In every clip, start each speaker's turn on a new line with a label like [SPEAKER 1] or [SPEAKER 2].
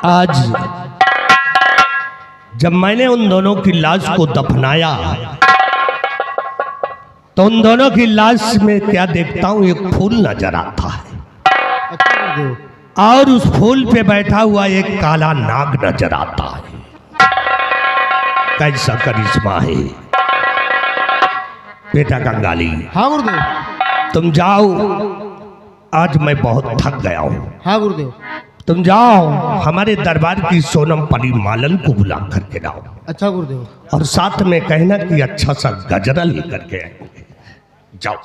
[SPEAKER 1] आज जब मैंने उन दोनों की लाश को दफनाया तो उन दोनों की लाश में क्या देखता हूं, एक फूल नजर आता है और उस फूल पे बैठा हुआ एक काला नाग नजर आता है। कैसा करिश्मा है बेटा कंगाली।
[SPEAKER 2] हाँ गुरुदेव।
[SPEAKER 1] तुम जाओ, आज मैं बहुत थक गया हूं।
[SPEAKER 2] हाँ गुरुदेव।
[SPEAKER 1] तुम जाओ हमारे दरबार की सोनम परी मालन को बुला करके लाओ।
[SPEAKER 2] अच्छा गुरुदेव।
[SPEAKER 1] और साथ में कहना कि अच्छा सा गजरा लेकर के आएंगे। जाओ।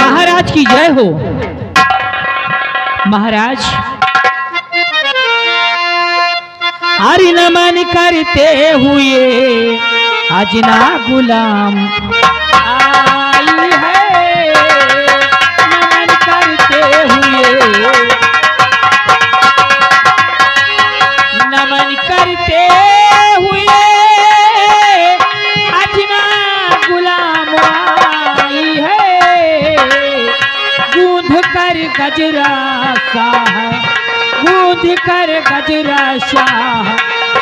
[SPEAKER 3] महाराज की जय हो। महाराज हरि नमन करते हुए अजना गुलाम आई है। नमन करते हुए, नमन करते हुए अजना गुलाम आई है। गूंध कर गजरा शाह, गूंध कर गजरा शाह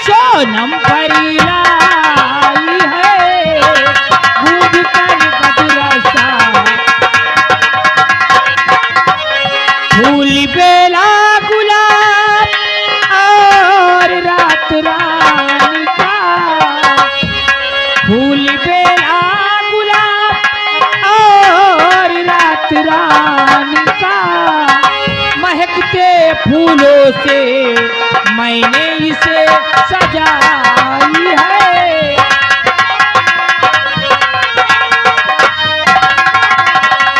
[SPEAKER 3] सोनम परी लाई है। गूंध कर गजरा शाह, फूल बेला गुलाब और रात रानी का। फूल बेला गुलाब और रात रानी का। महकते फूलों से मैंने इसे सजाई है।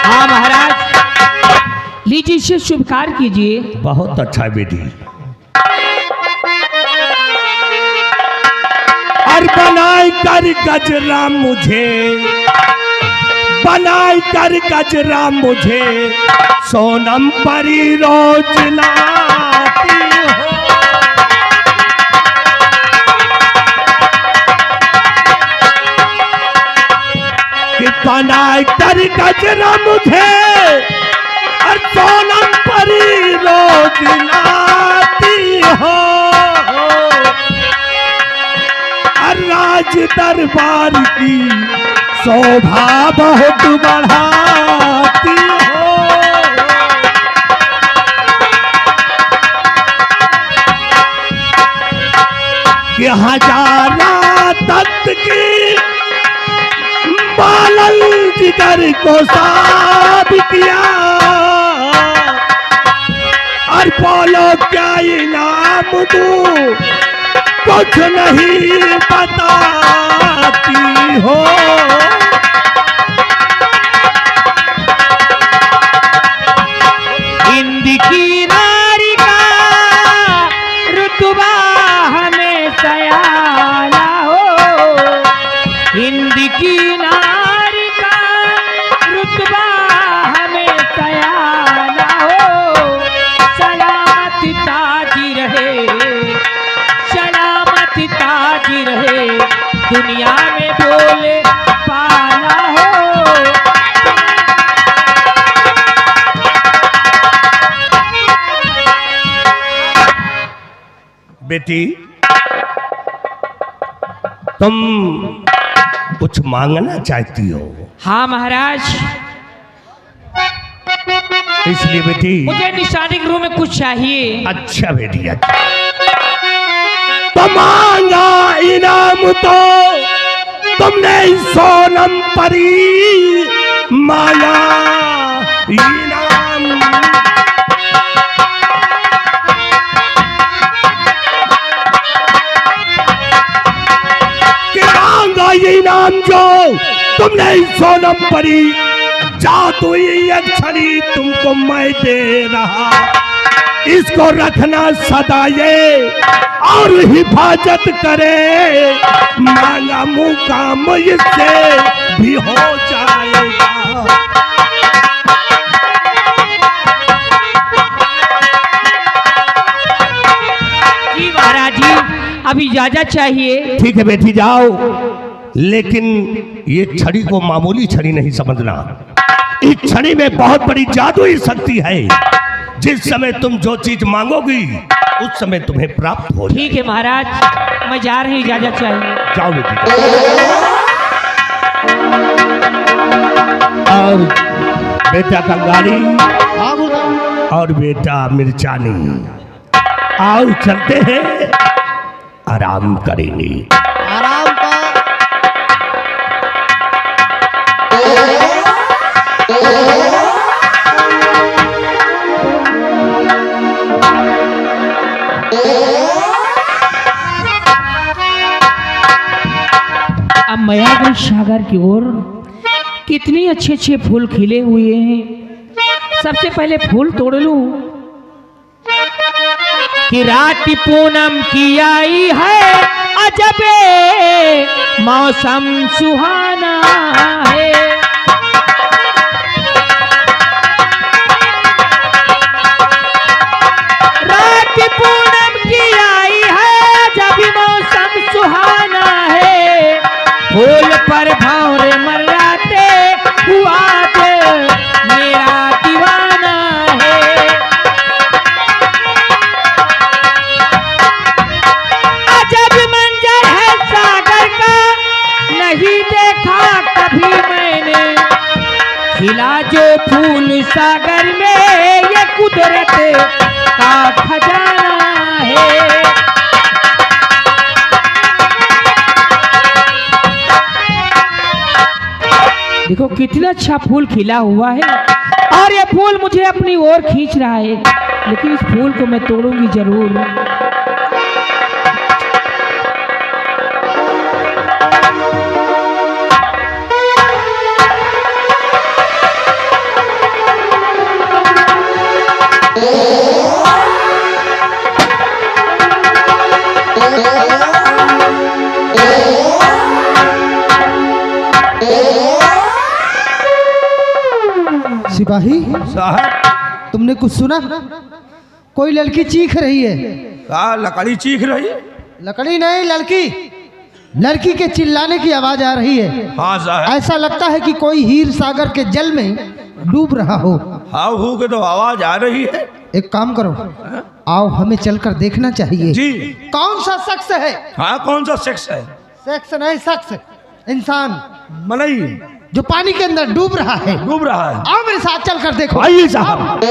[SPEAKER 3] हाँ महाराज, लीजिए इसे शुभकार कीजिए।
[SPEAKER 1] बहुत अच्छा बेटी। और बनाए कर गजरा मुझे, बनाए कर गजरा मुझे सोनम परी रोज लाती हो। कि बनाए कर गजरा मुझे और सोनम परी रोज लाती हो। और राज दरबार की शोभा बहुत बढ़ाती हो। कि हजारा तख्त की बालन जिगर को साफ किया। और बोलो क्या इनाम दूं, कुछ नहीं बताती हो।
[SPEAKER 3] हिंद की नारी का रुतबा हमें सयाला हो। हिंद की नारी का रुतबा हमें सयाला हो। सलामत ताजी रहे, सलामत ताजी रहे, दुनिया में बोले पाला हो।
[SPEAKER 1] बेटी तुम कुछ मांगना चाहती हो?
[SPEAKER 3] हाँ महाराज,
[SPEAKER 1] इसलिए बेटी
[SPEAKER 3] मुझे निशानी के रूम में कुछ चाहिए।
[SPEAKER 1] अच्छा बेटी, अच्छा तो मांगा इनाम तो तुमने सोनम परी मांगा इनाम। कि मांगा इनाम जो तुमने सोनम परी, जादू एक छड़ी तुमको मैं दे रहा। इसको रखना सदा ये और हिफाजत करे। मांगा मुकाम इससे भी हो जाएगा।
[SPEAKER 3] इजाजत चाहिए।
[SPEAKER 1] ठीक है बेटी जाओ, लेकिन ये छड़ी को मामूली छड़ी नहीं समझना। इस छड़ी में बहुत बड़ी जादुई शक्ति है। जिस समय तुम जो चीज मांगोगी उस समय तुम्हें प्राप्त हो
[SPEAKER 3] ठीक है महाराज, मैं जा रही, इजाजत चाहिए।
[SPEAKER 1] जाओ बेटी। और बेटा कंगाली और बेटा मिर्चानी, आओ चलते हैं, आराम करेंगे।
[SPEAKER 2] आराम का
[SPEAKER 3] अब मैं आ गई सागर की ओर। कितने अच्छे अच्छे फूल खिले हुए हैं। सबसे पहले फूल तोड़ लूं कि रात पूनम की आई है, अजबे मौसम सुहाना है। रात पूनम की आई है, जब मौसम सुहाना है। फूल पर भंवरे मर्राते हुआ दिल मेरा दीवाना है। अजब मंजर है सागर का, नहीं देखा कभी मैंने। खिला जो फूल सागर में, ये कुदरत का खजाना है। देखो कितना अच्छा फूल खिला हुआ है, और ये फूल मुझे अपनी ओर खींच रहा है, लेकिन इस फूल को मैं तोड़ूंगी जरूर।
[SPEAKER 2] सिपाही
[SPEAKER 1] साहब,
[SPEAKER 2] तुमने कुछ सुना? कोई लड़की चीख रही है।
[SPEAKER 1] लकड़ी चीख रही है?
[SPEAKER 2] लकड़ी नहीं, लड़की। लड़की के चिल्लाने की आवाज आ रही है।
[SPEAKER 1] हाँ साहब।
[SPEAKER 2] ऐसा लगता है कि कोई हीर सागर के जल में डूब रहा हो।
[SPEAKER 1] हाँ हो के तो आवाज आ रही है।
[SPEAKER 2] एक काम करो, आओ हमें चलकर देखना चाहिए।
[SPEAKER 1] जी।
[SPEAKER 2] कौन सा शख्स है?
[SPEAKER 1] हाँ कौन सा सेक्स है?
[SPEAKER 2] शख्स नहीं, शख्स, इंसान
[SPEAKER 1] मलई
[SPEAKER 2] जो पानी के अंदर डूब रहा है।
[SPEAKER 1] डूब रहा है।
[SPEAKER 2] आओ मेरे साथ चलकर देखो।
[SPEAKER 1] आइए साहब।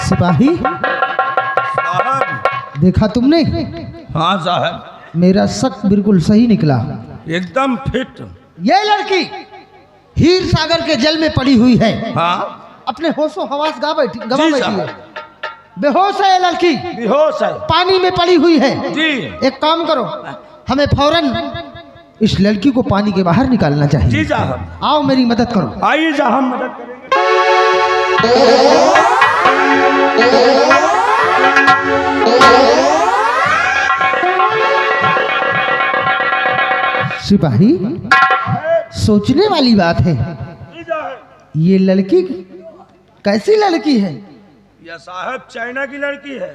[SPEAKER 2] सिपाही,
[SPEAKER 1] साहब।
[SPEAKER 2] देखा तुमने?
[SPEAKER 1] हाँ साहब,
[SPEAKER 2] मेरा शक बिल्कुल सही निकला।
[SPEAKER 1] एकदम फिट।
[SPEAKER 2] ये लड़की हीर सागर के जल में पड़ी हुई है।
[SPEAKER 1] हाँ
[SPEAKER 2] अपने होशो हवास गवा
[SPEAKER 1] जी
[SPEAKER 2] बैठी
[SPEAKER 1] साहब।
[SPEAKER 2] है। बेहोश है ये लड़की,
[SPEAKER 1] बेहोश है।
[SPEAKER 2] पानी में पड़ी हुई है।
[SPEAKER 1] जी।
[SPEAKER 2] एक काम करो, हमें फौरन इस लड़की को पानी के बाहर निकालना चाहिए।
[SPEAKER 1] जी साहब।
[SPEAKER 2] आओ मेरी मदद करो।
[SPEAKER 1] आइए साहब, मदद करेंगे।
[SPEAKER 2] सिपाही, सोचने वाली बात है। ये लड़की कैसी लड़की है?
[SPEAKER 1] यह साहब चाइना की लड़की है।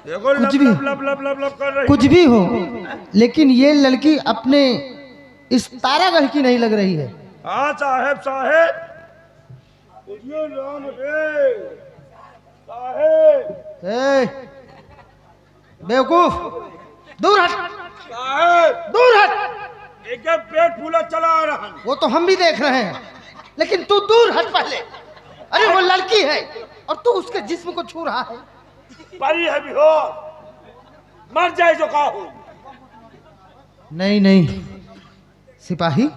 [SPEAKER 1] देखो
[SPEAKER 2] कुछ
[SPEAKER 1] लब
[SPEAKER 2] भी-
[SPEAKER 1] लब लब लब लब लब कर रही।
[SPEAKER 2] कुछ भी हो, लेकिन ये लड़की अपने इस तारागढ़ की नहीं लग रही है।
[SPEAKER 1] हाँ साहब, साहब ये नाम है साहब।
[SPEAKER 2] ए, बेवकूफ, दूर हट,
[SPEAKER 1] साहब
[SPEAKER 2] दूर हट।
[SPEAKER 1] एक पेट फूला चला आ रहा है।
[SPEAKER 2] वो तो हम भी देख रहे हैं, लेकिन तू दूर हट पहले। अरे वो लड़की है और तू उसके जिस्म को छू रहा है।
[SPEAKER 1] परी है भी हो, मर जाए जो काहू।
[SPEAKER 2] नहीं नहीं सिपाही,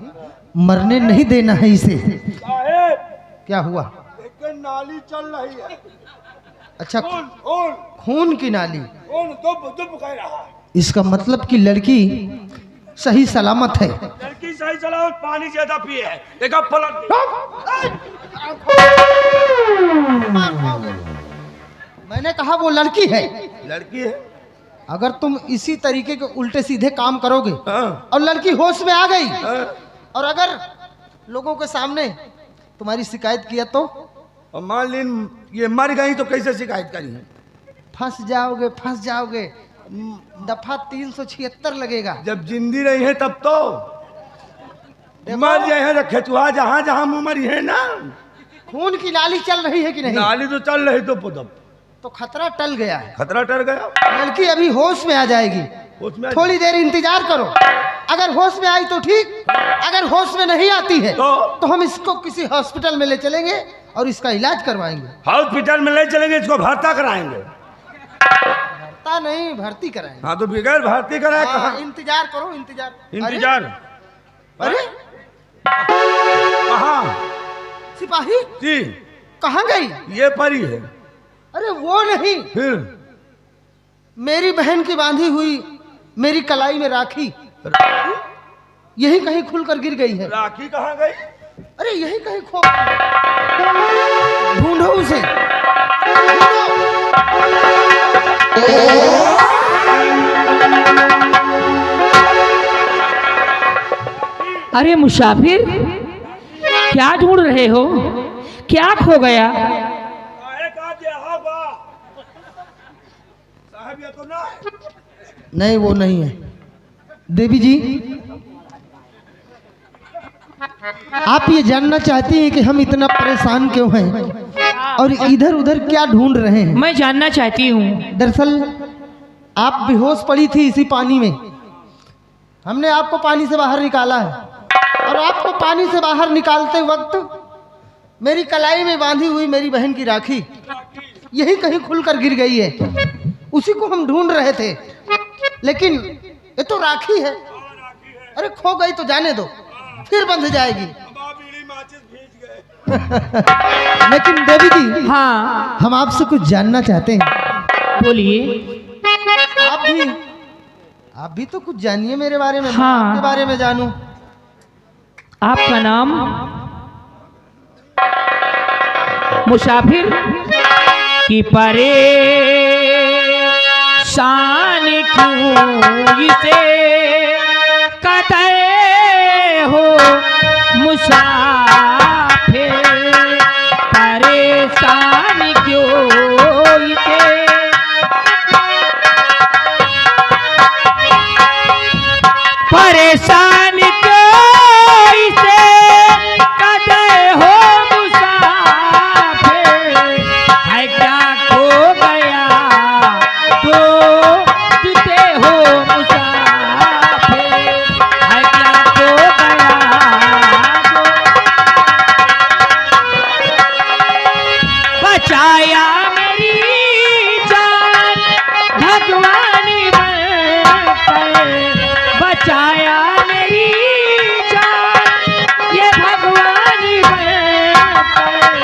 [SPEAKER 2] मरने नहीं देना है इसे।
[SPEAKER 1] साहब
[SPEAKER 2] क्या हुआ?
[SPEAKER 1] एक नाली चल रही है।
[SPEAKER 2] अच्छा,
[SPEAKER 1] खून खून
[SPEAKER 2] खून की नाली।
[SPEAKER 1] खून दुब दुब कह रहा है।
[SPEAKER 2] इसका मतलब कि लड़की सही सलामत है।
[SPEAKER 1] लड़की सही सलामत, पानी ज्यादा पिए है, एक पलट।
[SPEAKER 2] मैंने कहा वो लड़की है।
[SPEAKER 1] लड़की है।
[SPEAKER 2] अगर तुम इसी तरीके के उल्टे सीधे काम करोगे
[SPEAKER 1] हाँ।
[SPEAKER 2] और लड़की होश में आ गई
[SPEAKER 1] हाँ।
[SPEAKER 2] और अगर लोगों के सामने तुम्हारी शिकायत किया तो
[SPEAKER 1] और मान लीन ये मर गई तो कैसे शिकायत करी?
[SPEAKER 2] फंस जाओगे, फंस जाओगे। दफा 376 लगेगा।
[SPEAKER 1] जब जिंदी रही है तब तो मर जाए है, खेचुआ जहाँ जहाँ मुँह मरी है ना।
[SPEAKER 2] खून की नाली चल रही है कि नहीं?
[SPEAKER 1] नाली तो चल रही, तो
[SPEAKER 2] खतरा टल गया है।
[SPEAKER 1] खतरा टल गया।
[SPEAKER 2] लड़की अभी होश में आ जाएगी,
[SPEAKER 1] उसमें
[SPEAKER 2] थोड़ी देर इंतजार करो। अगर होश में आई तो ठीक, अगर होश में नहीं आती है तो हम इसको किसी हॉस्पिटल में ले चलेंगे और इसका इलाज करवाएंगे।
[SPEAKER 1] हॉस्पिटल में ले चलेंगे, इसको भर्ता कराएंगे।
[SPEAKER 2] भर्ता नहीं, भर्ती कराएंगे।
[SPEAKER 1] हाँ तो बगैर भर्ती कराए
[SPEAKER 2] हाँ,
[SPEAKER 1] कहाँ?
[SPEAKER 2] इंतजार करो, इंतजार।
[SPEAKER 1] इंतजार।
[SPEAKER 2] अरे
[SPEAKER 1] कहाँ?
[SPEAKER 2] सिपाही
[SPEAKER 1] जी
[SPEAKER 2] कहाँ गई?
[SPEAKER 1] ये परी है।
[SPEAKER 2] अरे वो नहीं,
[SPEAKER 1] फिर
[SPEAKER 2] मेरी बहन की बांधी हुई मेरी कलाई में राखी यही कहीं खुलकर गिर गई है।
[SPEAKER 1] राखी कहाँ गई?
[SPEAKER 2] अरे यही कहीं खो गई। ढूंढो उसे,
[SPEAKER 3] अरे मुसाफिर, क्या ढूंढ रहे हो? क्या खो गया?
[SPEAKER 1] तो ना?
[SPEAKER 2] नहीं वो नहीं है। देवी जी, आप ये जानना चाहती हैं कि हम इतना परेशान क्यों हैं और इधर उधर क्या ढूंढ रहे हैं?
[SPEAKER 3] मैं जानना चाहती हूँ।
[SPEAKER 2] दरअसल आप बेहोश पड़ी थी इसी पानी में। हमने आपको पानी से बाहर निकाला है और आपको पानी से बाहर निकालते वक्त मेरी कलाई में बांधी हुई मेरी बहन की राखी यही कहीं खुलकर गिर गई है। उसी को हम ढूंढ रहे थे, लेकिन ये तो राखी है। अरे खो गई तो जाने दो, फिर बंध जाएगी। लेकिन देवी जी,
[SPEAKER 3] हाँ
[SPEAKER 2] हम आपसे कुछ जानना चाहते हैं।
[SPEAKER 3] बोलिए।
[SPEAKER 2] आप भी तो कुछ जानिए मेरे बारे में।
[SPEAKER 3] हाँ।
[SPEAKER 2] मैं आपके बारे में जानूं।
[SPEAKER 3] आपका नाम? मुसाफिर की परेशान क्यों इसे कहते हो मुसाफिर, परेशान क्यों इसे परेशान क्यों इसे कहते हो मुसाफिर, है क्या खो गया तो जीते हो मुसाफिर, है क्या खो गया तो बचाया मेरी जान भगवानी बनकर, बचाया मेरी जान ये भगवानी बनकर,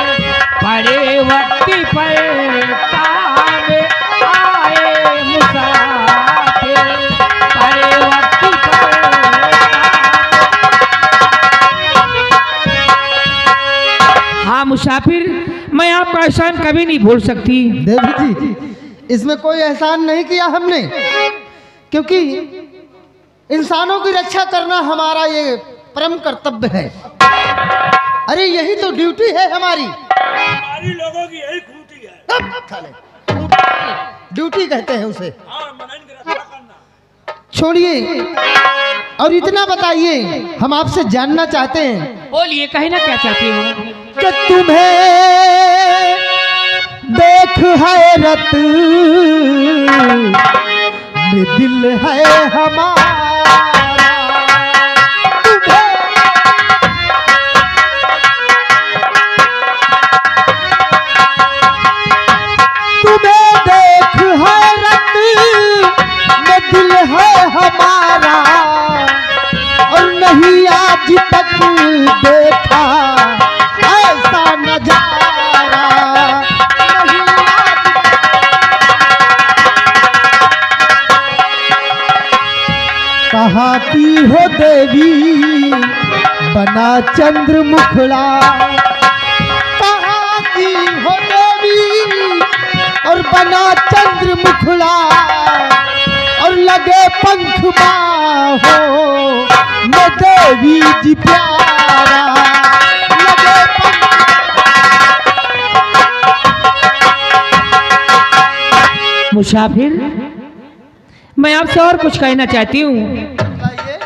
[SPEAKER 3] बड़े वक्त पर काम आए मुसाफिर, बड़े वक्त पर हाँ मुसाफिर, मैं आपका एहसान कभी नहीं भूल सकती।
[SPEAKER 2] देवी जी, इसमें कोई एहसान नहीं किया हमने, क्योंकि इंसानों की रक्षा करना हमारा ये परम कर्तव्य है। अरे यही तो ड्यूटी है हमारी
[SPEAKER 1] लोगों की यही खूटी है।
[SPEAKER 2] ड्यूटी कहते हैं उसे।
[SPEAKER 1] हाँ, मनन की रक्षा करना।
[SPEAKER 2] छोड़िए और इतना बताइए, हम आपसे जानना चाहते हैं
[SPEAKER 3] बोलिए, कहीं ना क्या चाहती हो?
[SPEAKER 2] कि तुम्हें देख हैरत में दिल है हमारा, तुम्हें देख हैरत में दिल है हमारा, और नहीं आज तक देखा ऐसा नजारा, नहीं आज चंद्र मुखड़ा कहाँ की हो देवी, और बना चंद्र मुखड़ा और लगे पंख बाहों में देवी जी प्यारा, लगे पंख।
[SPEAKER 3] मुसाफिर, मैं आपसे और कुछ कहना चाहती हूँ।
[SPEAKER 2] बताइए।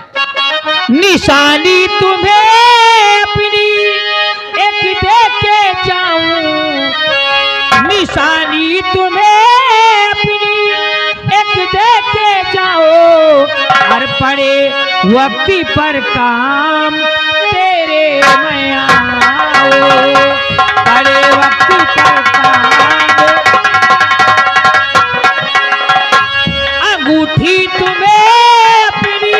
[SPEAKER 3] निशानी तुम्हें अपनी एक दे के जाऊं, निशानी तुम्हें अपनी एक दे के जाओ, हर पड़े वक्त पर काम तेरे मैं आओ, पड़े वक्त पर काम। अंगूठी तुम्हें अपनी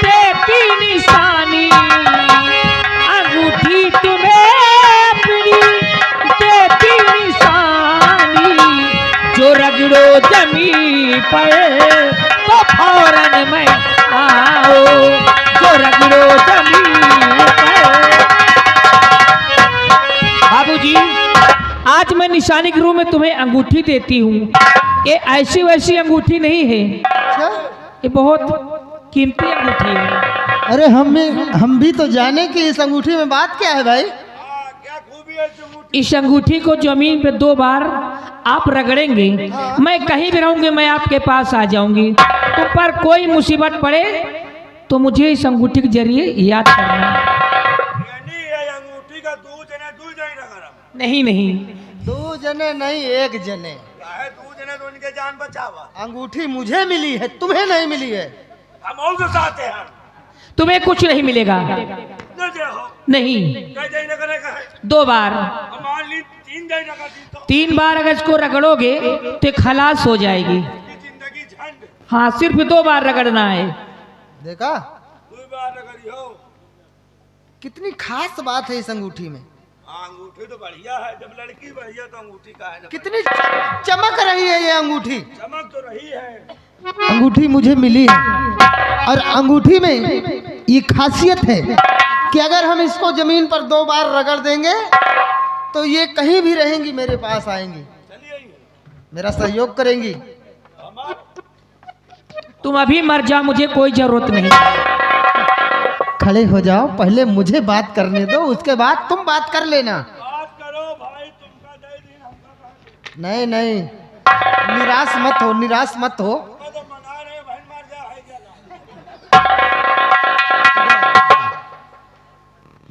[SPEAKER 3] देती निशानी, अंगूठी तुम्हें अपनी देती निशानी, जो रगड़ो जमीन पर तो फौरन में आओ, जो रगड़ो जमीन पर। बाबूजी, आज मैं निशानी के रूप में तुम्हें अंगूठी देती हूँ। ये ऐसी वैसी अंगूठी नहीं है,
[SPEAKER 2] अच्छा,
[SPEAKER 3] ये बहुत कीमती अंगूठी है।
[SPEAKER 2] अरे हम भी तो जाने कि इस अंगूठी में बात क्या है भाई।
[SPEAKER 3] इस अंगूठी को जमीन पे 2 बार आप रगड़ेंगे, मैं कहीं भी रहूंगी, मैं आपके पास आ जाऊंगी। तो पर कोई मुसीबत पड़े तो मुझे इस अंगूठी के जरिए याद करना।
[SPEAKER 4] अंगूठी का दू जने दू जाई रगड़ा,
[SPEAKER 3] नहीं नहीं,
[SPEAKER 2] 2 जने नहीं, 1 जने।
[SPEAKER 4] दू जने तो उनके जान बचावा।
[SPEAKER 2] अंगूठी मुझे मिली है, तुम्हें नहीं मिली है।
[SPEAKER 4] हम और के साथ हैं।
[SPEAKER 3] तुम्हें कुछ नहीं मिलेगा।
[SPEAKER 4] न जाओ,
[SPEAKER 3] नहीं,
[SPEAKER 4] कह जाई न करे का है।
[SPEAKER 3] 2 बार,
[SPEAKER 4] मान ली 3 जाई रगड़ा दी तो
[SPEAKER 3] 3 बार अगर इसको रगड़ोगे तो ये खलास हो जाएगी।
[SPEAKER 4] जिंदगी झंड।
[SPEAKER 3] हाँ, सिर्फ 2 बार रगड़ना है।
[SPEAKER 2] देखा
[SPEAKER 4] 2 बार रगड़ी हो।
[SPEAKER 2] कितनी खास बात है इस अंगूठी में।
[SPEAKER 4] अंगूठी तो बढ़िया है, जब लड़की बढ़िया तो अंगूठी का है।
[SPEAKER 2] कितनी चमक रही है ये अंगूठी।
[SPEAKER 4] चमक तो रही है।
[SPEAKER 2] अंगूठी मुझे मिली है, और अंगूठी में ये खासियत है कि अगर हम इसको जमीन पर 2 बार रगड़ देंगे तो ये कहीं भी रहेंगी, मेरे पास आएंगी,
[SPEAKER 4] चलिए
[SPEAKER 2] मेरा सहयोग करेंगी।
[SPEAKER 3] तुम अभी मर जाओ, मुझे कोई जरूरत नहीं।
[SPEAKER 2] खड़े हो जाओ, पहले मुझे बात करने दो, उसके बाद तुम बात कर लेना।
[SPEAKER 4] बात करो भाई, तुमका दे दिन हमका।
[SPEAKER 2] नहीं नहीं, निराश मत हो, निराश मत हो।
[SPEAKER 4] तो मना रहे भाई, मर जा है जला।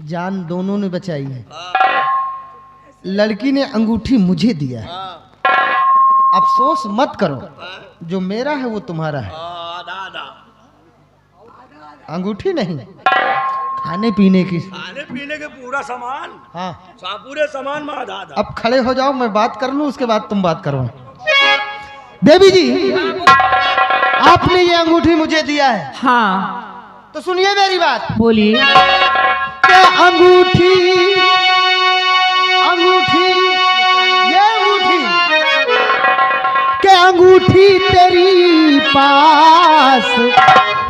[SPEAKER 2] जान दोनों ने बचाई है। लड़की ने अंगूठी मुझे दिया है, अफसोस मत करो, जो मेरा है वो तुम्हारा है।
[SPEAKER 4] दादा
[SPEAKER 2] अंगूठी नहीं, खाने पीने की।
[SPEAKER 4] खाने पीने के पूरा सामान।
[SPEAKER 2] हाँ,
[SPEAKER 4] पूरे सामान में दादा।
[SPEAKER 2] अब खड़े हो जाओ, मैं बात कर लूं, उसके बाद तुम बात करो। देवी जी, आपने ये अंगूठी मुझे दिया है,
[SPEAKER 3] हाँ,
[SPEAKER 2] तो सुनिए मेरी बात।
[SPEAKER 3] बोलिए।
[SPEAKER 2] ये अंगूठी, अंगूठी, ये अंगूठी, के अंगूठी तेरी पास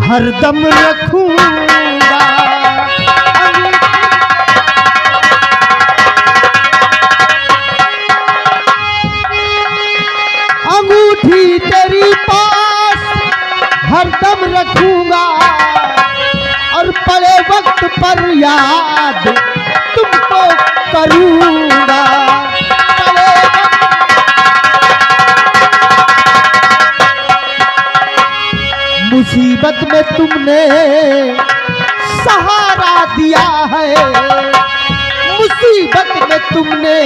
[SPEAKER 2] हरदम रखूंगा। अंगूठी तेरी पास हरदम रखूंगा, और पड़े वक्त पर याद तुमको करूंगा। पड़े मुसीबत में तुमने सहारा दिया है, मुसीबत में तुमने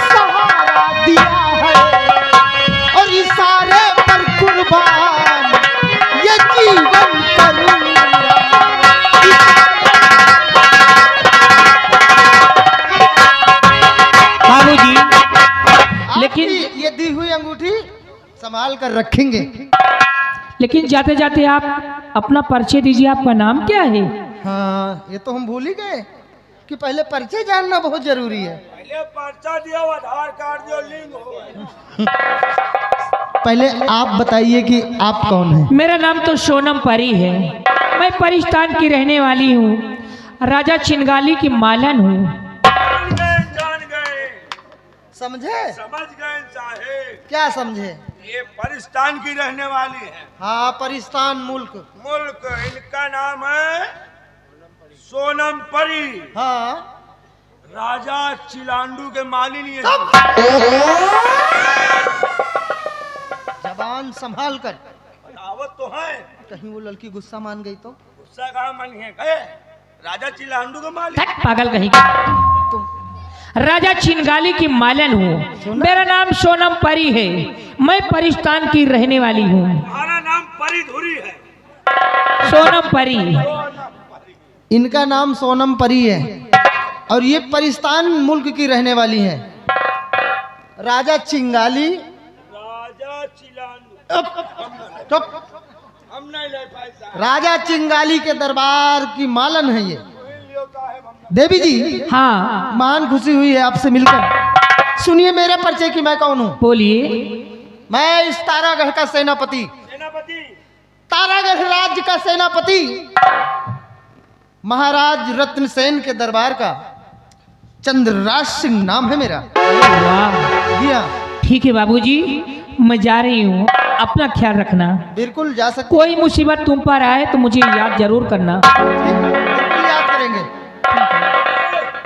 [SPEAKER 2] सहारा दिया है, और इशारे पर कुर्बान ये जीवन करूंगा।
[SPEAKER 3] बाबूजी,
[SPEAKER 2] लेकिन ये दी हुई अंगूठी संभाल कर रखेंगे।
[SPEAKER 3] लेकिन जाते जाते आप अपना परिचय दीजिए, आपका नाम क्या है?
[SPEAKER 2] हाँ, ये तो हम भूल ही गए कि पहले परिचय जानना बहुत जरूरी है।
[SPEAKER 4] पहले पर्चा दिया, आधार कार्ड दियो, लिंक हो।
[SPEAKER 2] पहले आप बताइए कि आप कौन हैं?
[SPEAKER 3] मेरा नाम तो सोनम परी है, मैं परिस्तान की रहने वाली हूँ। राजा चिंगाली की मालन हूँ।
[SPEAKER 4] जान गए
[SPEAKER 2] समझे?
[SPEAKER 4] समझ गए साहेब।
[SPEAKER 2] क्या समझे?
[SPEAKER 4] ये पाकिस्तान की रहने वाली है।
[SPEAKER 2] हाँ, पाकिस्तान मुल्क।
[SPEAKER 4] मुल्क इनका नाम है सोनम परी।
[SPEAKER 2] हाँ।
[SPEAKER 4] राजा चिलांडू के मालिनी है।
[SPEAKER 2] जबान संभाल कर।
[SPEAKER 4] दावत तो है।
[SPEAKER 2] कहीं वो लड़की गुस्सा मान गई तो?
[SPEAKER 4] गुस्सा कहाँ मन है कहे? राजा चिलांडू के मालिक।
[SPEAKER 3] थक पागल कहीं का।
[SPEAKER 2] तुम
[SPEAKER 3] राजा चिंगाली की मालन हूँ। मेरा नाम सोनम परी है। मैं पाकिस्तान की रहने वाली हूँ।
[SPEAKER 4] हमारा नाम परी धुरी है।
[SPEAKER 3] सोनम परी।
[SPEAKER 2] इनका नाम सोनम परी है और ये पाकिस्तान मुल्क की रहने वाली है। राजा चिंगाली।
[SPEAKER 4] राजा चिलांडू।
[SPEAKER 2] चुप।
[SPEAKER 4] हम नहीं ले पाए साहब।
[SPEAKER 2] राजा चिंगाली के दरबार की मालन है ये। देवी जी,
[SPEAKER 3] हाँ
[SPEAKER 2] महान खुशी हुई है आपसे मिलकर। सुनिए मेरे परिचय की मैं कौन हूँ।
[SPEAKER 3] बोलिए।
[SPEAKER 2] मैं इस तारागढ़ का सेनापति,
[SPEAKER 4] सेनापति।
[SPEAKER 2] तारागढ़ राज्य का सेनापति, महाराज रत्न सेन के दरबार का चंद्रराज सिंह नाम है मेरा।
[SPEAKER 3] वाह,
[SPEAKER 2] जी हाँ,
[SPEAKER 3] ठीक है बाबूजी, मैं जा रही हूँ। अपना ख्याल रखना।
[SPEAKER 2] बिल्कुल जा सकते।
[SPEAKER 3] कोई मुसीबत तुम पर आए तो मुझे याद जरूर करना।
[SPEAKER 2] बिल्कुल याद करेंगे।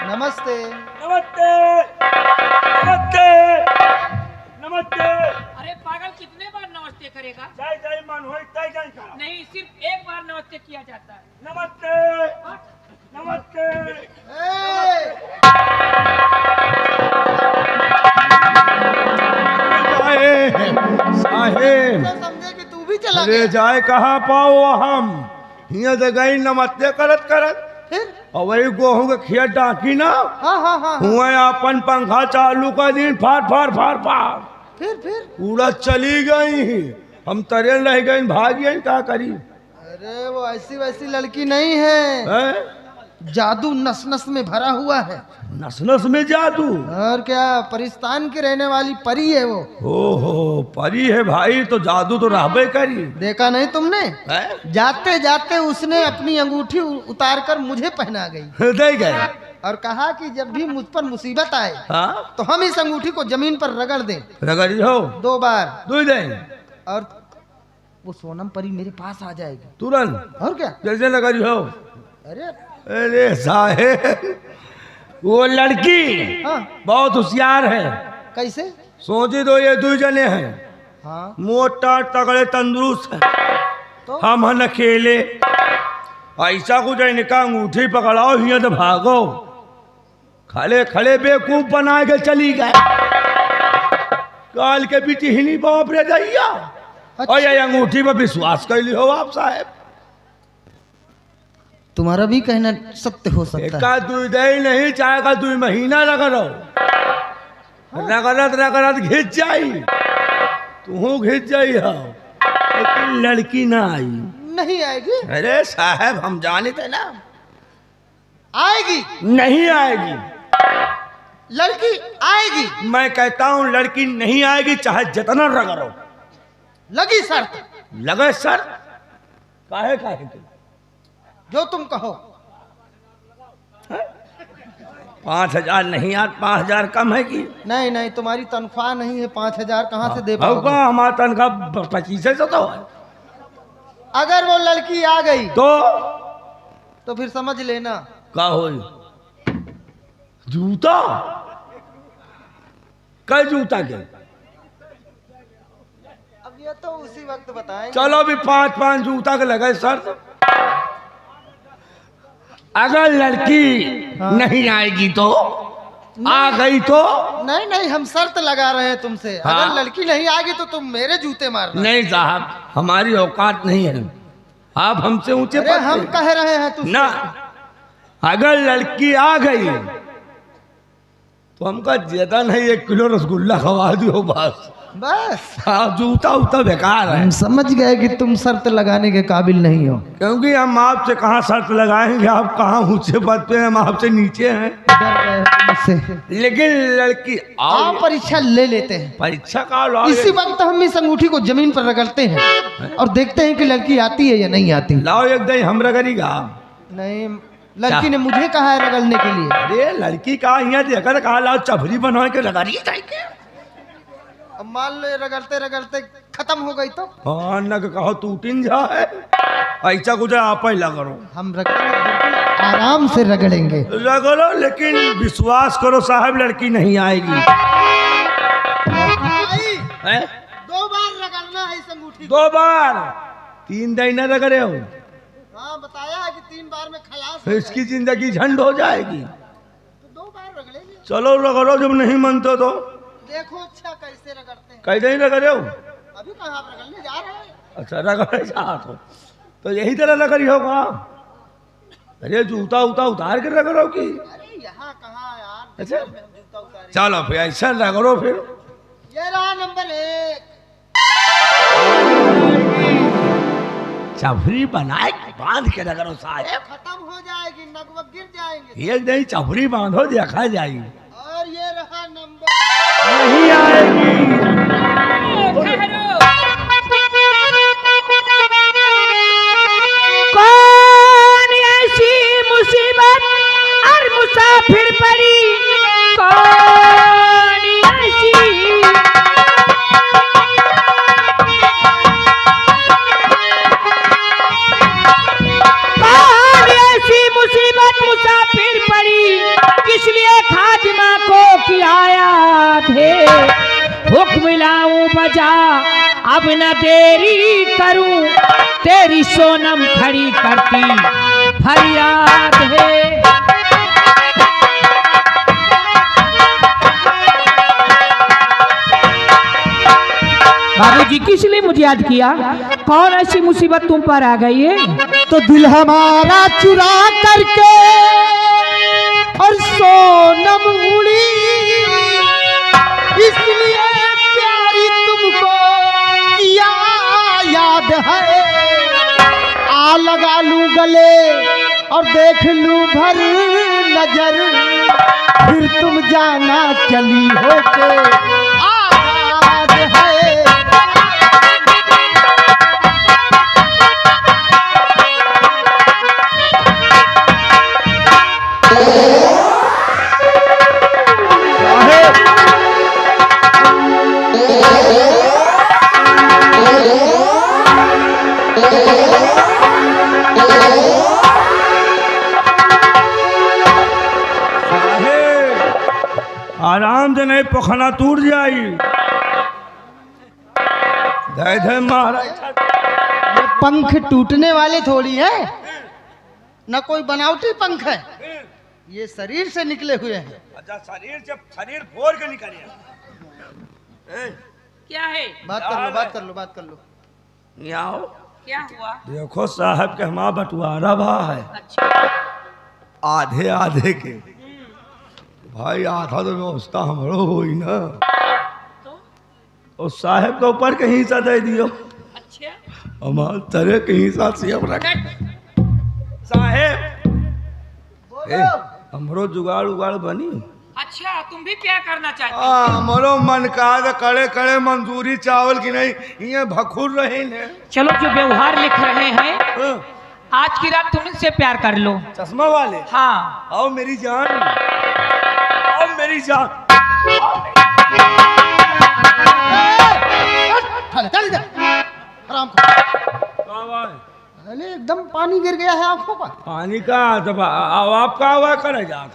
[SPEAKER 2] नमस्ते।
[SPEAKER 4] नमस्ते। नमस्ते। नमस्ते।
[SPEAKER 3] अरे पागल, कितने बार नमस्ते करेगा?
[SPEAKER 4] जय जय मन हो तय जय करो।
[SPEAKER 3] नहीं, सिर्फ एक बार नमस्ते किया जाता है।
[SPEAKER 4] नमस्ते। नमस्ते। साहेब
[SPEAKER 2] समझे कि तू भी चला
[SPEAKER 4] अरे
[SPEAKER 2] गया।
[SPEAKER 4] जाए कहाँ पाओ हम हिया तो गई नमस्ते करत करत
[SPEAKER 2] फिर?
[SPEAKER 4] और वही गेहूं के खेत डाकी ना
[SPEAKER 2] हाँ हाँ हाँ।
[SPEAKER 4] हुआ अपन पंखा चालू कर दिन फाड़ फाड़ फाड़ फाड़
[SPEAKER 2] फिर?
[SPEAKER 4] उड़ा चली गई। हम तरे रह गए भाग गए क्या करी
[SPEAKER 2] अरे वो ऐसी वैसी लड़की नहीं है,
[SPEAKER 4] है?
[SPEAKER 2] जादू नस नस में भरा हुआ है।
[SPEAKER 4] नस नस में जादू।
[SPEAKER 2] और क्या, पाकिस्तान की रहने वाली परी है वो।
[SPEAKER 4] ओहो परी है भाई तो जादू तो रहबे करी।
[SPEAKER 2] देखा नहीं तुमने?
[SPEAKER 4] है?
[SPEAKER 2] जाते जाते उसने अपनी अंगूठी उतार कर मुझे पहना गई
[SPEAKER 4] दे गए
[SPEAKER 2] और कहा कि जब भी मुझ पर मुसीबत आए
[SPEAKER 4] हाँ
[SPEAKER 2] तो हम इस अंगूठी को जमीन पर रगड़ दें
[SPEAKER 4] रगड़ी हो
[SPEAKER 2] 2 बार,
[SPEAKER 4] दो दिन
[SPEAKER 2] और वो सोनम परी मेरे पास आ जाएगी।
[SPEAKER 4] तुरंत
[SPEAKER 2] और क्या?
[SPEAKER 4] जैसे लगड़ी हो।
[SPEAKER 2] अरे
[SPEAKER 4] अरे साहेब वो लड़की
[SPEAKER 2] हाँ,
[SPEAKER 4] बहुत होशियार है।
[SPEAKER 2] कैसे?
[SPEAKER 4] सोची दो ये 2 जने हैं,
[SPEAKER 2] हाँ
[SPEAKER 4] मोटा तगड़े तंदुरुस्त है।
[SPEAKER 2] तो
[SPEAKER 4] हम हन अकेले ऐसा कुछ इनका अंगूठी पकड़ाओ हिया तो भागो। खड़े खड़े बेवकूफ बना के चली गए। काल के बीच हिनी बाप रे दैया। और ये अंगूठी पर विश्वास कर ली हो आप साहेब।
[SPEAKER 2] तुम्हारा भी कहना सत्य हो सकता है।
[SPEAKER 4] एका 2 दिन नहीं चाहे का 2 महीना रगड़ो। रगड़त रगड़त घिस जाई तू घिस जाई हो लेकिन लड़की ना आई।
[SPEAKER 2] नहीं आएगी?
[SPEAKER 4] अरे साहब हम जाने थे ना
[SPEAKER 2] आएगी।
[SPEAKER 4] नहीं आएगी।
[SPEAKER 2] लड़की आएगी।
[SPEAKER 4] मैं कहता हूँ लड़की नहीं आएगी चाहे जितना रगड़ो।
[SPEAKER 2] लगी शर्त।
[SPEAKER 4] लगे सर काहे काहे तुम
[SPEAKER 2] जो तुम कहो।
[SPEAKER 4] 5,000 नहीं यार 5,000 कम है कि
[SPEAKER 2] नहीं नहीं, तुम्हारी तनख्वाह नहीं है 5,000 कहाँ से दे
[SPEAKER 4] अब
[SPEAKER 2] पाओगे?
[SPEAKER 4] का हमारा तनख्वाह 2500 तो है।
[SPEAKER 2] अगर वो लड़की आ गई
[SPEAKER 4] तो
[SPEAKER 2] फिर समझ लेना
[SPEAKER 4] का हो जूता कई जूता के
[SPEAKER 2] अब ये तो उसी वक्त बताएंगे।
[SPEAKER 4] चलो भी 5-5 जूता के लगे सर। अगर लड़की
[SPEAKER 2] हाँ।
[SPEAKER 4] नहीं आएगी तो आ गई तो
[SPEAKER 2] नहीं नहीं, हम शर्त लगा रहे हैं तुमसे।
[SPEAKER 4] हाँ।
[SPEAKER 2] अगर लड़की नहीं आएगी तो तुम मेरे जूते मारना।
[SPEAKER 4] नहीं साहब हमारी औकात नहीं है। आप हमसे ऊंचे
[SPEAKER 2] अरे
[SPEAKER 4] पद
[SPEAKER 2] हम
[SPEAKER 4] पे।
[SPEAKER 2] कह रहे हैं तुझसे।
[SPEAKER 4] ना अगर लड़की आ गई तो हमका ज्यादा नहीं 1 किलो रसगुल्ला खवा दियो बस।
[SPEAKER 2] बस
[SPEAKER 4] आप जूता उता बेकार है
[SPEAKER 2] हम समझ गए कि तुम शर्त लगाने के काबिल नहीं हो।
[SPEAKER 4] क्योंकि हम आपसे कहाँ शर्त लगाएंगे। आप कहाँ ऊंचे पद पे हैं, हम आपसे नीचे हैं।
[SPEAKER 2] डर गए हो मुझसे।
[SPEAKER 4] लेकिन लड़की आओ
[SPEAKER 2] आप परीक्षा ले लेते हैं।
[SPEAKER 4] परीक्षा का लाओ
[SPEAKER 2] इसी वक्त हम इस अंगूठी को जमीन पर रगड़ते हैं और देखते हैं कि लड़की आती है या नहीं आती।
[SPEAKER 4] लाओ एक दिन हम रगड़ीगा।
[SPEAKER 2] नहीं, लड़की ने मुझे कहा है रगड़ने के लिए।
[SPEAKER 4] अरे लड़की का यहाँ देखा कहा लाओ चभरी बनवा के लगा रही है।
[SPEAKER 2] अब मान लो ये रगड़ते रगड़ते खत्म हो गई तो
[SPEAKER 4] हाँ न कहो टूटिन जाए ऐसा कुछ आप ही लगो।
[SPEAKER 2] हम रगड़ेंगे, बिल्कुल आराम से रगड़ेंगे।
[SPEAKER 4] रगड़ो लेकिन विश्वास करो साहब लड़की नहीं आएगी। हैं?
[SPEAKER 2] 2 बार रगड़ना है इस अंगूठी को।
[SPEAKER 4] 2 बार 3 दिन न रगड़े हो
[SPEAKER 2] हाँ बताया है कि 3 बार में खलास
[SPEAKER 4] तो
[SPEAKER 2] हो
[SPEAKER 4] इसकी जिंदगी झंड हो जाएगी।
[SPEAKER 2] तो 2 बार रगड़ेंगे।
[SPEAKER 4] चलो रगड़ो जब नहीं मानते तो
[SPEAKER 2] देखो अच्छा कैसे रगड़ते हैं।
[SPEAKER 4] कहीं नहीं रगड़े हो।
[SPEAKER 2] अभी कहाँ आप रगड़ने जा रहे हैं?
[SPEAKER 4] अच्छा रगड़े चाहत हो तो यही तरह रगड़ी होगा। अरे जूता उता उतार के रगड़ो की।
[SPEAKER 2] अरे यहाँ कहाँ यार,
[SPEAKER 4] अच्छा।
[SPEAKER 2] में हम जूता उतारे।
[SPEAKER 4] चलो फिर ऐसा रगड़ो फिर।
[SPEAKER 2] ये रहा नंबर 1।
[SPEAKER 4] चभरी बनाए बांध के रगड़ो साहब।
[SPEAKER 2] खत्म हो जाएगी, नगवक गिर जाएंगे।
[SPEAKER 4] ये नहीं चभरी बांधो देखा जाएगी।
[SPEAKER 2] और ये रहा नंबर
[SPEAKER 4] नहीं आएगी।
[SPEAKER 3] कौन ऐसी मुसीबत और मुसाफिर पड़ी, कौन ऐसी मुसीबत मुसाफिर पड़ी, किस लिए खातिमा को किया थे। हुक्म लाऊं बजा अब न देरी करूं, तेरी सोनम खड़ी करती फरियाद है। बाबूजी किस लिए मुझे याद किया, कौन ऐसी मुसीबत तुम पर आ गई है।
[SPEAKER 2] तो दिल हमारा चुरा करके और सोनम उड़ी, इसलिए प्यारी तुमको किया याद है। आ लगा लूं गले और देख लूं भर नजर, फिर तुम जाना चली होके आबाद है।
[SPEAKER 4] आराम से नहीं पखना टूट जाई। धय धय महाराज
[SPEAKER 2] ये पंख टूटने वाले थोड़ी है, न कोई बनावटी पंख है, ये शरीर से निकले हुए हैं।
[SPEAKER 4] अच्छा शरीर जब शरीर फोड़ के निकले
[SPEAKER 3] क्या है,
[SPEAKER 2] बात कर लो, बात कर लो, बात कर लो।
[SPEAKER 4] यहाँ आओ।
[SPEAKER 3] क्या हुआ।
[SPEAKER 4] देखो साहब के हमारा बंटवारा भा है।
[SPEAKER 3] अच्छा।
[SPEAKER 4] आधे आधे के भाई आधा तो व्यवस्था हमरो हुई ना, और साहब के ऊपर के हिस्सा दे दियो।
[SPEAKER 3] अच्छा।
[SPEAKER 4] हमारे तरह के हिस्सा से अब रख साहेब। हमरो जुगाड़ उगाड़ बनी।
[SPEAKER 3] अच्छा तुम भी क्या करना चाहते हो।
[SPEAKER 4] हमरो मन का कड़े कड़े मंजूरी चावल की नहीं ये भखुर रहे ने।
[SPEAKER 3] चलो जो व्यवहार लिख रहे हैं, आज की रात तुम इनसे प्यार कर लो।
[SPEAKER 4] चश्मा वाले।
[SPEAKER 3] हाँ।
[SPEAKER 4] आओ मेरी जान, आओ मेरी जान।
[SPEAKER 2] चल इधर, आराम करो। अरे एकदम पानी गिर गया है आंखों पर।
[SPEAKER 4] पानी का जब आप का हुआ करे जात।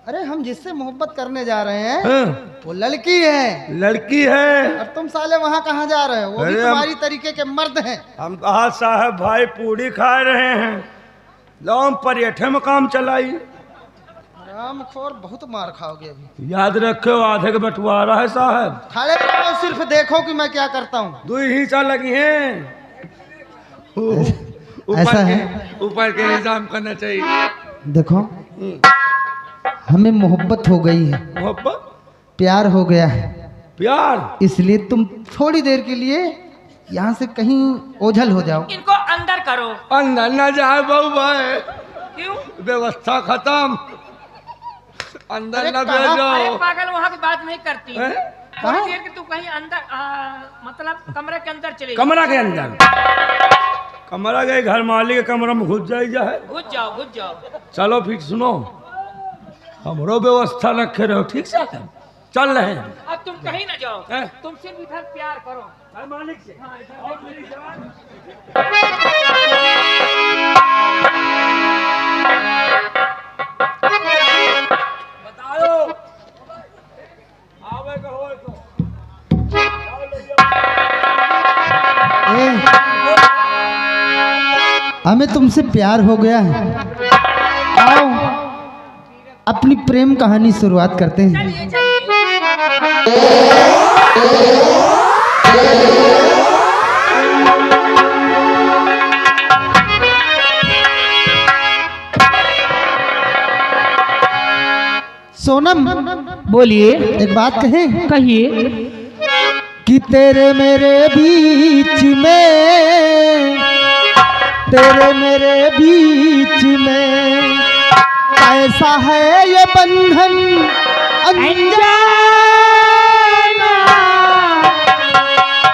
[SPEAKER 2] अरे हम जिससे मोहब्बत करने जा रहे हैं वो लड़की है।
[SPEAKER 4] लड़की है
[SPEAKER 2] और तुम साले वहाँ कहाँ जा रहे हो, वो भी
[SPEAKER 4] अरे
[SPEAKER 2] तुम्हारी तरीके के मर्द हैं।
[SPEAKER 4] हम कहा साहब भाई पूड़ी खा रहे हैं, लौम परियठे में काम चलाई।
[SPEAKER 2] रामखोर बहुत मार खाओगे अभी।
[SPEAKER 4] याद रखो आधे के बंटवारा है साहब।
[SPEAKER 2] खड़े रहो, सिर्फ देखो कि मैं क्या करता हूँ।
[SPEAKER 4] 2 हिस्सा लगी हैं।
[SPEAKER 2] ऐसा है?
[SPEAKER 4] ऊपर के निजाम करना चाहिए।
[SPEAKER 2] देखो हमें मोहब्बत हो गई है,
[SPEAKER 4] मोहब्बत
[SPEAKER 2] प्यार हो गया है,
[SPEAKER 4] प्यार,
[SPEAKER 2] इसलिए तुम थोड़ी देर के लिए यहाँ से कहीं ओझल हो जाओ।
[SPEAKER 3] इनको अंदर करो।
[SPEAKER 4] अंदर न जाए बहू भाई,
[SPEAKER 3] क्यों।
[SPEAKER 4] व्यवस्था खत्म, अंदर
[SPEAKER 2] अरे
[SPEAKER 4] न
[SPEAKER 2] कहाँ?
[SPEAKER 4] भेजो।
[SPEAKER 3] अरे पागल वहाँ की बात नहीं करती।
[SPEAKER 4] हैं?
[SPEAKER 3] थोड़ी देर के तू कहीं अंदर मतलब कमरे के अंदर चले जा।
[SPEAKER 4] कमरा के अंदर कमरा गए घर मालिक के कमरा में घुस जाए
[SPEAKER 3] घुस जाओ घुस जाओ।
[SPEAKER 4] चलो फिर सुनो, हमरो व्यवस्था रखे रहो ठीक से, चल रहे हैं।
[SPEAKER 3] अब तुम कहीं ना जाओ,
[SPEAKER 4] हैं?
[SPEAKER 3] तुम सिर्फ इधर प्यार करो
[SPEAKER 4] घर मालिक से।
[SPEAKER 3] और मेरी जवान।
[SPEAKER 4] बताओ आवे का हो तो
[SPEAKER 2] हमें तुमसे प्यार हो गया है, आओ अपनी प्रेम कहानी शुरुआत करते हैं।
[SPEAKER 3] चलिए चलिए।
[SPEAKER 2] सोनम,
[SPEAKER 3] बोलिए,
[SPEAKER 2] एक बात कहें
[SPEAKER 3] कहिए।
[SPEAKER 2] कि तेरे मेरे बीच में, तेरे मेरे बीच में कैसा है ये बंधन अनजाना,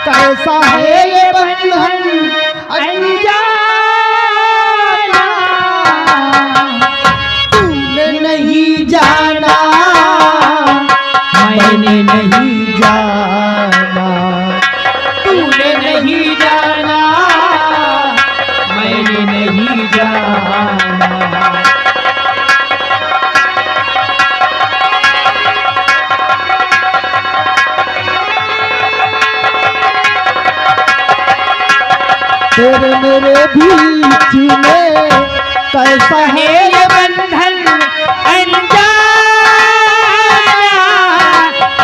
[SPEAKER 2] कैसा है ये बंधन अनजाना, तूने नहीं जाना मैंने नहीं जाना,
[SPEAKER 3] तूने नहीं जाना मैंने नहीं जाना।
[SPEAKER 2] तेरे मेरे बीच में कैसा है ये
[SPEAKER 3] बंधन अनजाना,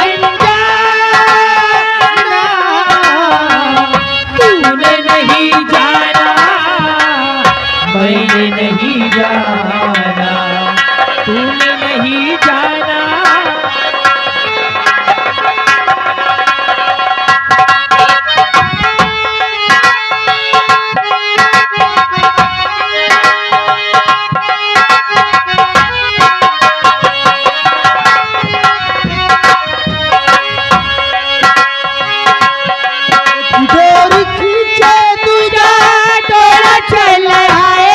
[SPEAKER 3] अनजाना, तूने नहीं जाना मैंने नहीं जाना, तूने नहीं जाना।
[SPEAKER 2] डोरी खींचे तुझा
[SPEAKER 3] डोरा चल आए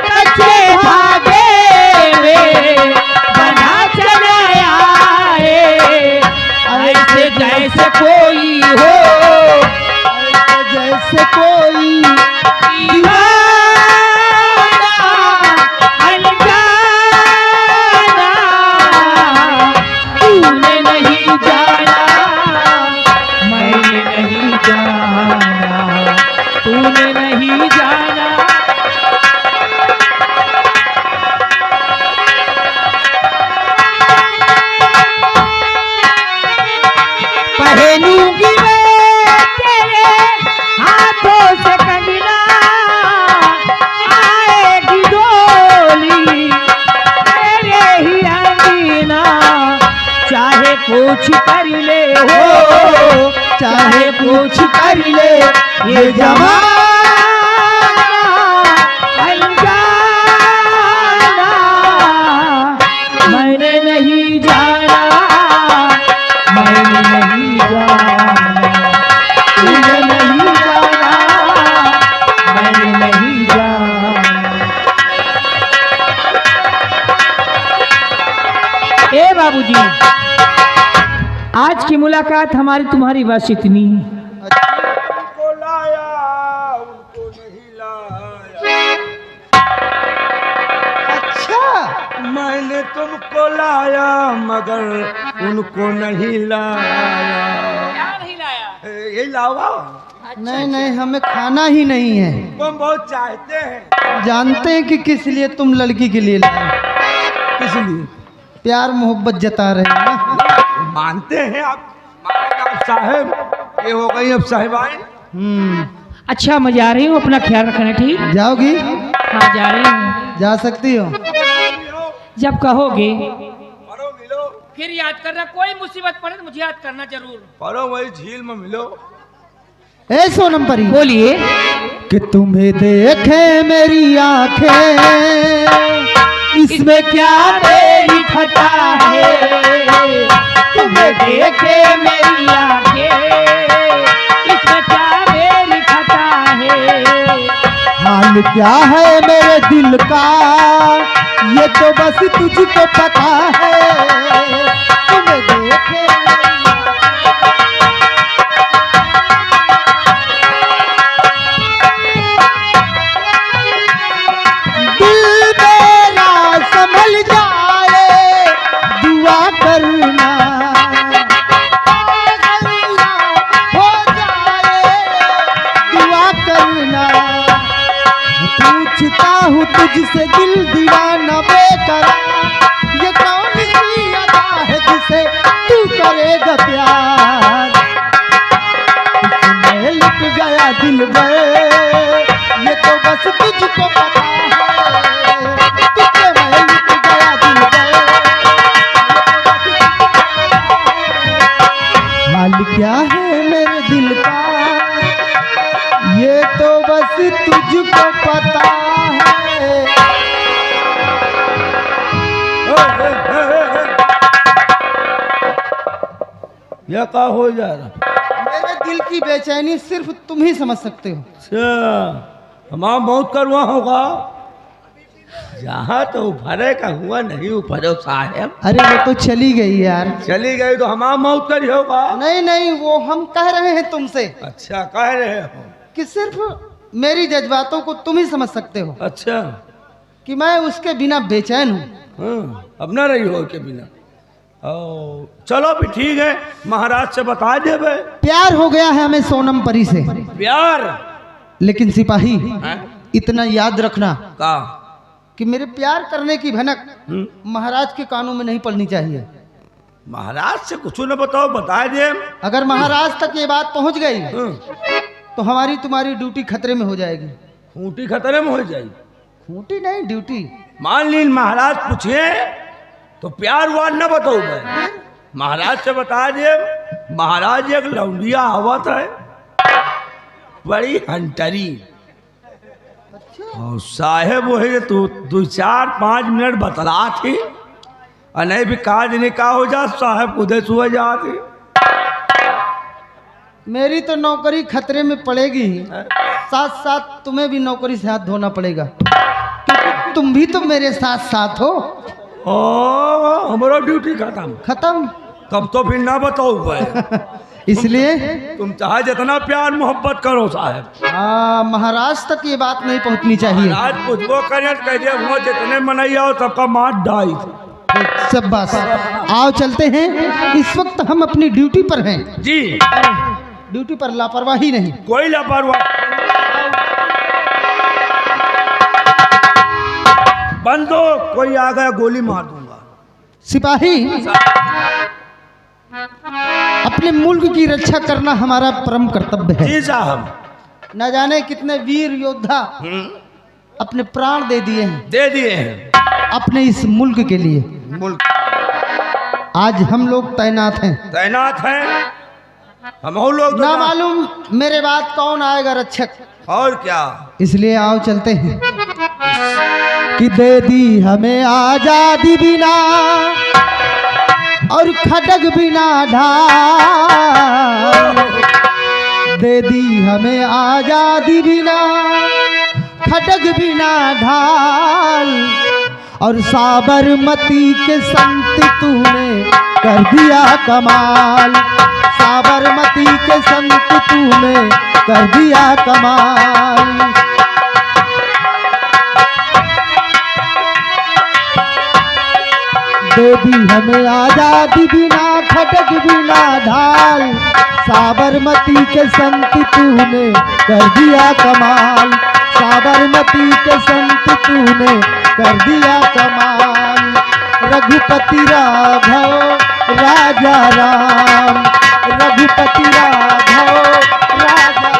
[SPEAKER 3] कच्चे धागे में बना चला आए, ऐसे जैसे कोई हो
[SPEAKER 2] जैसे कोई
[SPEAKER 3] दीवाना अनजाना, तूने नहीं जाना मैंने नहीं जाना, तूने नहीं जाना। पहनूंगी मैं तेरे हाथों से कंगना, आएगी डोली तेरे ही अंगना, चाहे कुछ कर ले हो, चाहे कुछ कर ले ये जमाना अनजाना, मैंने नहीं जाना मैंने नहीं जाना, तूने नहीं जाना मैंने नहीं जाना। ए बाबूजी, आज की मुलाकात हमारी तुम्हारी बस इतनी है।
[SPEAKER 4] उनको लाया उनको नहीं लाया,
[SPEAKER 2] अच्छा
[SPEAKER 4] मैंने तुमको लाया मगर उनको नहीं लाया।
[SPEAKER 3] क्या नहीं लाया?
[SPEAKER 4] ये लावा
[SPEAKER 2] नहीं नहीं, हमें खाना ही नहीं है।
[SPEAKER 4] तुम बहुत चाहते हैं,
[SPEAKER 2] जानते हैं कि किस लिए तुम लड़की के लिए लाए,
[SPEAKER 4] इसलिए
[SPEAKER 2] प्यार मोहब्बत जता रहे हैं ना।
[SPEAKER 4] मानते हैं आप, आप साहब, ये हो गई अब साहिबाइन।
[SPEAKER 3] अच्छा, मैं जा रही हूँ, अपना ख्याल रखना ठीक।
[SPEAKER 2] जाओगी?
[SPEAKER 3] हाँ जा रही हूँ,
[SPEAKER 2] जा सकती हो।
[SPEAKER 3] जब कहोगे
[SPEAKER 4] परो मिलो,
[SPEAKER 3] फिर याद करना, कोई मुसीबत पड़े तो मुझे याद करना जरूर।
[SPEAKER 4] परो वही झील में मिलो।
[SPEAKER 2] ए सोनम परी,
[SPEAKER 3] बोलिए।
[SPEAKER 2] कि तुम्हें देखे मेरी आंखें, इसमें क्या मेरी खता है,
[SPEAKER 3] तुम्हें देखे मेरी आंखें, इसमें क्या मेरी खता है,
[SPEAKER 2] हाल क्या है मेरे दिल का ये तो बस तुझको पता है। तुम्हें देखे दिल मेरा संभल जाए दुआ करना, हो जाए दुआ करना। पूछता हूँ तुझसे दिल दीवाना बेकरार, ये कौन सी अदा है जिसे तू करेगा प्यार। तुझमें लुट गया दिल में ये तो बस तुझको पता है। तुझमें लुट गया दिल में हाल क्या है मेरे दिल का ये तो बस तुझको पता है।
[SPEAKER 4] यह का हो जा रहा?
[SPEAKER 2] मेरे दिल की बेचैनी सिर्फ तुम ही समझ सकते हो।
[SPEAKER 4] अच्छा, हमारा बहुत करवा होगा। जहाँ तो उभरे का हुआ नहीं उभरो साहेब।
[SPEAKER 2] अरे वो तो चली गई यार।
[SPEAKER 4] चली गई तो हमारा मौत करी होगा।
[SPEAKER 2] नहीं नहीं, वो हम कह रहे हैं तुमसे
[SPEAKER 4] अच्छा, कह रहे हो
[SPEAKER 2] कि सिर्फ मेरी जज्बातों को तुम ही समझ सकते हो
[SPEAKER 4] अच्छा।
[SPEAKER 2] कि मैं उसके बिना बेचैन हूँ।
[SPEAKER 4] हाँ, अब ना रही हो के बिना। ओ, चलो भी ठीक है, महाराज से बता दे भाई।
[SPEAKER 2] प्यार हो गया है हमें सोनम परी से।
[SPEAKER 4] प्यार?
[SPEAKER 2] लेकिन सिपाही
[SPEAKER 4] हैं?
[SPEAKER 2] इतना याद रखना
[SPEAKER 4] का
[SPEAKER 2] कि मेरे प्यार करने की भनक महाराज के कानों में नहीं पड़नी चाहिए।
[SPEAKER 4] महाराज से कुछ न बताओ, बता दे।
[SPEAKER 2] अगर महाराज तक ये बात पहुंच गई
[SPEAKER 4] हाँ,
[SPEAKER 2] तो हमारी तुम्हारी ड्यूटी खतरे में हो जाएगी।
[SPEAKER 4] खूंटी खतरे में हो जाएगी।
[SPEAKER 2] खूंटी नहीं, ड्यूटी।
[SPEAKER 4] मान ली महाराज पूछे तो प्यार वार न बताओ भाई। महाराज से बता दे। महाराज एक लौंडिया आवत है बड़ी हंटरी, और साहेब वो है तो 2-4-5 मिनट बतला थी, और नहीं भी काज नहीं का हो जा साहेब उधर सुबह जाती।
[SPEAKER 2] मेरी तो नौकरी खतरे में पड़ेगी ही, साथ साथ तुम्हें भी नौकरी से हाथ धोना पड़ेगा, क्योंकि तुम भी तो मेरे साथ साथ हो।
[SPEAKER 4] ओ, हमारा ड्यूटी खत्म।
[SPEAKER 2] खत्म?
[SPEAKER 4] तब तो फिर ना बताओ भाई।
[SPEAKER 2] इसलिए
[SPEAKER 4] तुम चाहे जितना प्यार मोहब्बत करो साहब,
[SPEAKER 2] महाराज तक ये बात नहीं पहुंचनी चाहिए।
[SPEAKER 4] आज पूछबो करें कह दे वो जितने मनैया हो सबका मार डाई।
[SPEAKER 2] सब बस आओ चलते हैं। इस वक्त हम अपनी ड्यूटी पर हैं।
[SPEAKER 4] जी,
[SPEAKER 2] ड्यूटी पर लापरवाही नहीं।
[SPEAKER 4] कोई लापरवाही। बंदो, कोई आ गया गोली मार दूंगा।
[SPEAKER 2] सिपाही, अपने मुल्क की रक्षा करना हमारा परम कर्तव्य है।
[SPEAKER 4] जी साहब।
[SPEAKER 2] न जाने कितने वीर योद्धा अपने प्राण दे दिए हैं,
[SPEAKER 4] दे दिए हैं
[SPEAKER 2] अपने इस मुल्क के लिए।
[SPEAKER 4] मुल्क
[SPEAKER 2] आज हम लोग तैनात हैं।
[SPEAKER 4] तैनात हैं हम लोग तो
[SPEAKER 2] ना मालूम मेरे बाद कौन आएगा रक्षक।
[SPEAKER 4] और क्या।
[SPEAKER 2] इसलिए आओ चलते हैं कि दे दी हमें आजादी बिना और खटक बिना ढाल। दे दी हमें आजादी बिना खटक बिना ढाल, और साबरमती के संत तूने कर दिया कमाल। साबरमती के संत तूने कर दिया कमाल। दे दी हमें आजादी बिना खटक बिना ढाल। साबरमती के संत तूने कर दिया कमाल। साबरमती के संत तूने कर दिया कमाल। रघुपति राघव राजा राम, रघुपति राघव राजा।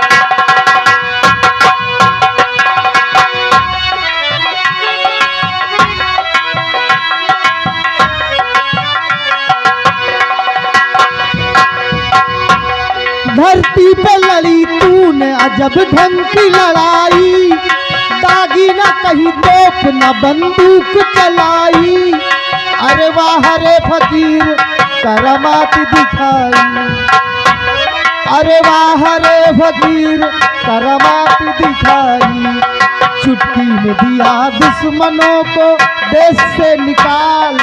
[SPEAKER 2] धरती पे लड़ी तूने अजब ढंग की लड़ाई। दागी न कहीं तोप न बंदूक चलाई। अरे वाह रे फकीर करामात दिखाई। अरे वाह रे फकीर करामात दिखाई। में दिया दुश्मनों को देश से निकाल,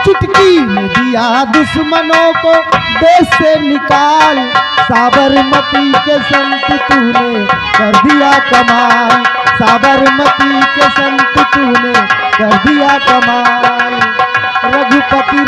[SPEAKER 2] चुटकी में दिया दुश्मनों को देश से निकाल, साबरमती के संत तूने कर दिया कमाल, साबरमती के संत तूने कर दिया कमाल। रघुपति